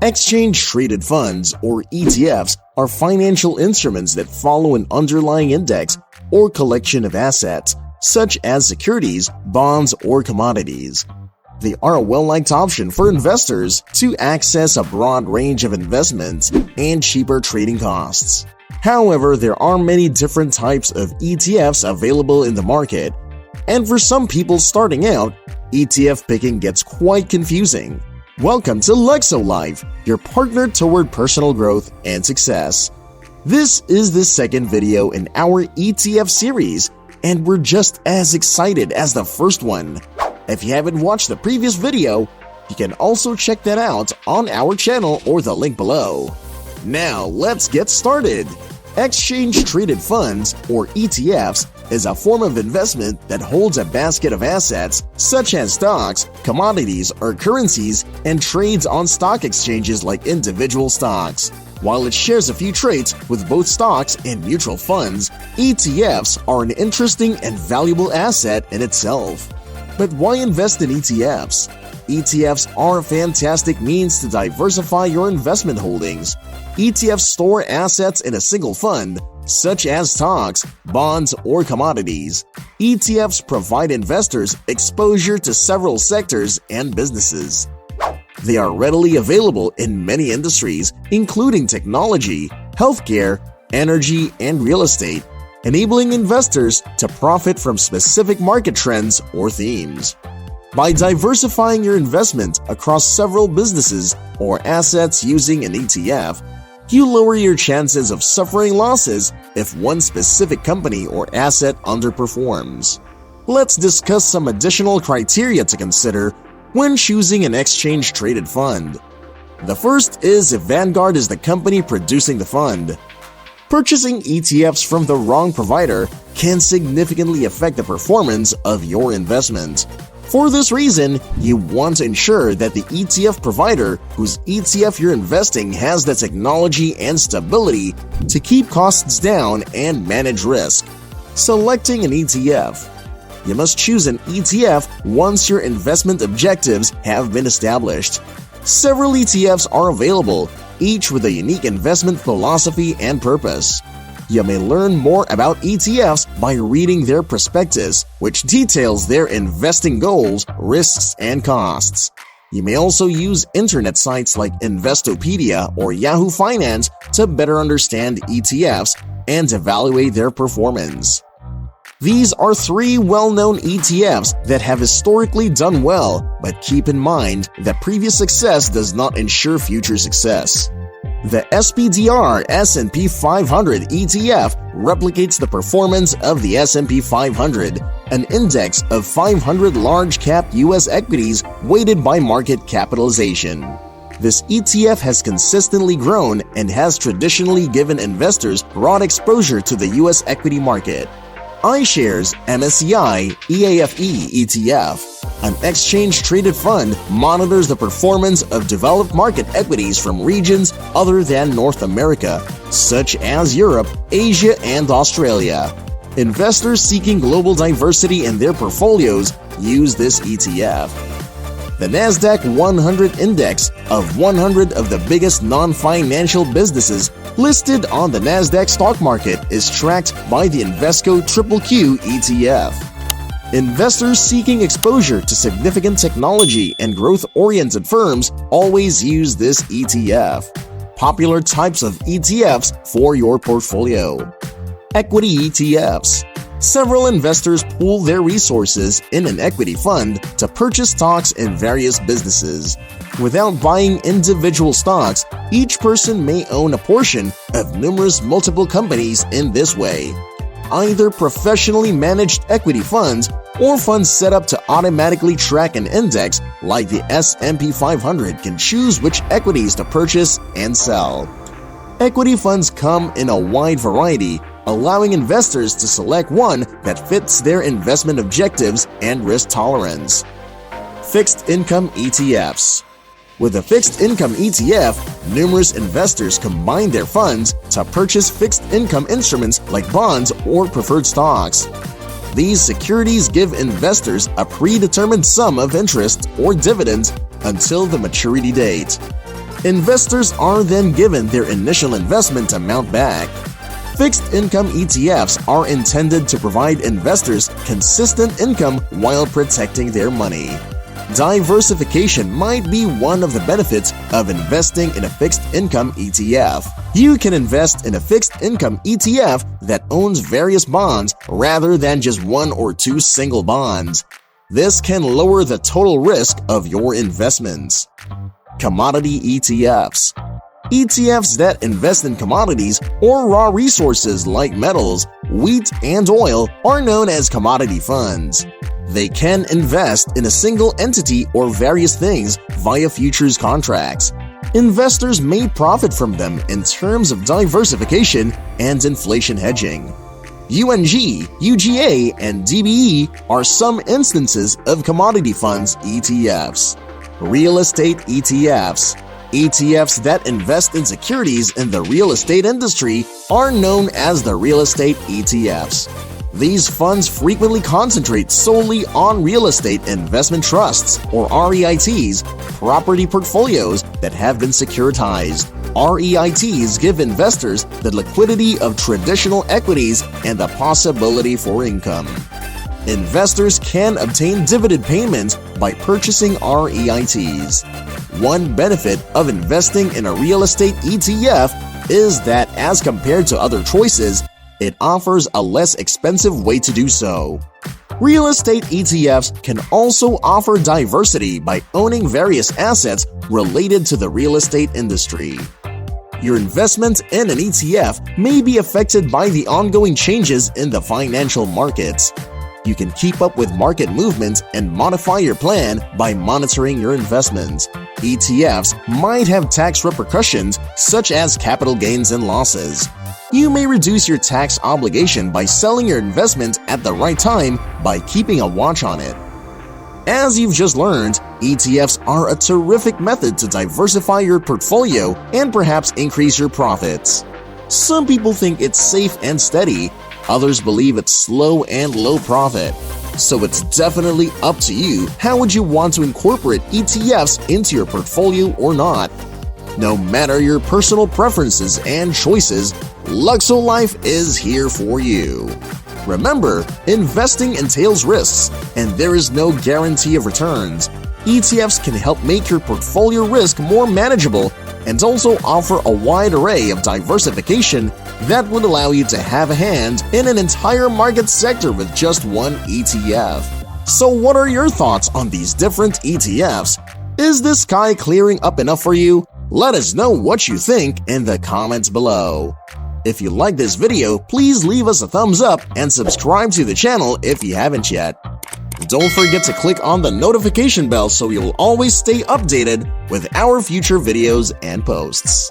Exchange-traded funds, or ETFs, are financial instruments that follow an underlying index or collection of assets, such as securities, bonds, or commodities. They are a well-liked option for investors to access a broad range of investments and cheaper trading costs. However, there are many different types of ETFs available in the market, and for some people starting out, ETF picking gets quite confusing. Welcome to Luxo-Life, your partner toward personal growth and success. This is the second video in our ETF series, and we're just as excited as the first one. If you haven't watched the previous video, you can also check that out on our channel or the link below. Now let's get started. Exchange-traded funds, or ETFs, is a form of investment that holds a basket of assets such as stocks, commodities, or currencies and trades on stock exchanges like individual stocks. While it shares a few traits with both stocks and mutual funds, ETFs are an interesting and valuable asset in itself. But why invest in ETFs? ETFs are a fantastic means to diversify your investment holdings. ETFs store assets in a single fund, such as stocks, bonds, or commodities. ETFs provide investors exposure to several sectors and businesses. They are readily available in many industries, including technology, healthcare, energy, and real estate, enabling investors to profit from specific market trends or themes. By diversifying your investment across several businesses or assets using an ETF, you lower your chances of suffering losses if one specific company or asset underperforms. Let's discuss some additional criteria to consider when choosing an exchange-traded fund. The first is if Vanguard is the company producing the fund. Purchasing ETFs from the wrong provider can significantly affect the performance of your investment. For this reason, you want to ensure that the ETF provider whose ETF you're investing has the technology and stability to keep costs down and manage risk. Selecting an ETF. You must choose an ETF once your investment objectives have been established. Several ETFs are available, each with a unique investment philosophy and purpose. You may learn more about ETFs by reading their prospectus, which details their investing goals, risks, and costs. You may also use internet sites like Investopedia or Yahoo Finance to better understand ETFs and evaluate their performance. These are three well-known ETFs that have historically done well, but keep in mind that previous success does not ensure future success. The SPDR S&P 500 ETF replicates the performance of the S&P 500, an index of 500 large-cap U.S. equities weighted by market capitalization. This ETF has consistently grown and has traditionally given investors broad exposure to the U.S. equity market. iShares MSCI EAFE ETF, an exchange-traded fund, monitors the performance of developed market equities from regions other than North America, such as Europe, Asia, and Australia. Investors seeking global diversity in their portfolios use this ETF. The Nasdaq 100 Index of 100 of the biggest non-financial businesses listed on the Nasdaq stock market is tracked by the Invesco QQQ ETF. Investors seeking exposure to significant technology and growth-oriented firms always use this ETF. Popular types of ETFs for your portfolio. Equity ETFs. Several investors pool their resources in an equity fund to purchase stocks in various businesses. Without buying individual stocks, each person may own a portion of numerous multiple companies in this way. Either professionally managed equity funds or funds set up to automatically track an index like the S&P 500 can choose which equities to purchase and sell. Equity funds come in a wide variety, allowing investors to select one that fits their investment objectives and risk tolerance. Fixed income ETFs. With a fixed income ETF, numerous investors combine their funds to purchase fixed income instruments like bonds or preferred stocks. These securities give investors a predetermined sum of interest or dividends until the maturity date. Investors are then given their initial investment amount back. Fixed income ETFs are intended to provide investors consistent income while protecting their money. Diversification might be one of the benefits of investing in a fixed income ETF. You can invest in a fixed income ETF that owns various bonds rather than just one or two single bonds. This can lower the total risk of your investments. Commodity ETFs. ETFs that invest in commodities or raw resources like metals, wheat, and oil are known as commodity funds. They can invest in a single entity or various things via futures contracts. Investors may profit from them in terms of diversification and inflation hedging. UNG, UGA, and DBE are some instances of commodity funds ETFs. Real estate ETFs. ETFs that invest in securities in the real estate industry are known as the real estate ETFs. These funds frequently concentrate solely on real estate investment trusts, or REITs, property portfolios that have been securitized. REITs give investors the liquidity of traditional equities and the possibility for income. Investors can obtain dividend payments by purchasing REITs. One benefit of investing in a real estate ETF is that, as compared to other choices, it offers a less expensive way to do so. Real estate ETFs can also offer diversity by owning various assets related to the real estate industry. Your investment in an ETF may be affected by the ongoing changes in the financial markets. You can keep up with market movements and modify your plan by monitoring your investments. ETFs might have tax repercussions such as capital gains and losses. You may reduce your tax obligation by selling your investment at the right time by keeping a watch on it. As you've just learned, ETFs are a terrific method to diversify your portfolio and perhaps increase your profits. Some people think it's safe and steady, others believe it's slow and low profit. So it's definitely up to you how would you want to incorporate ETFs into your portfolio or not. No matter your personal preferences and choices, Luxo-Life is here for you. Remember, investing entails risks, and there is no guarantee of returns. ETFs can help make your portfolio risk more manageable and also offer a wide array of diversification that would allow you to have a hand in an entire market sector with just one ETF. So what are your thoughts on these different ETFs? Is the sky clearing up enough for you? Let us know what you think in the comments below. If you like this video, please leave us a thumbs up and subscribe to the channel if you haven't yet. Don't forget to click on the notification bell so you'll always stay updated with our future videos and posts.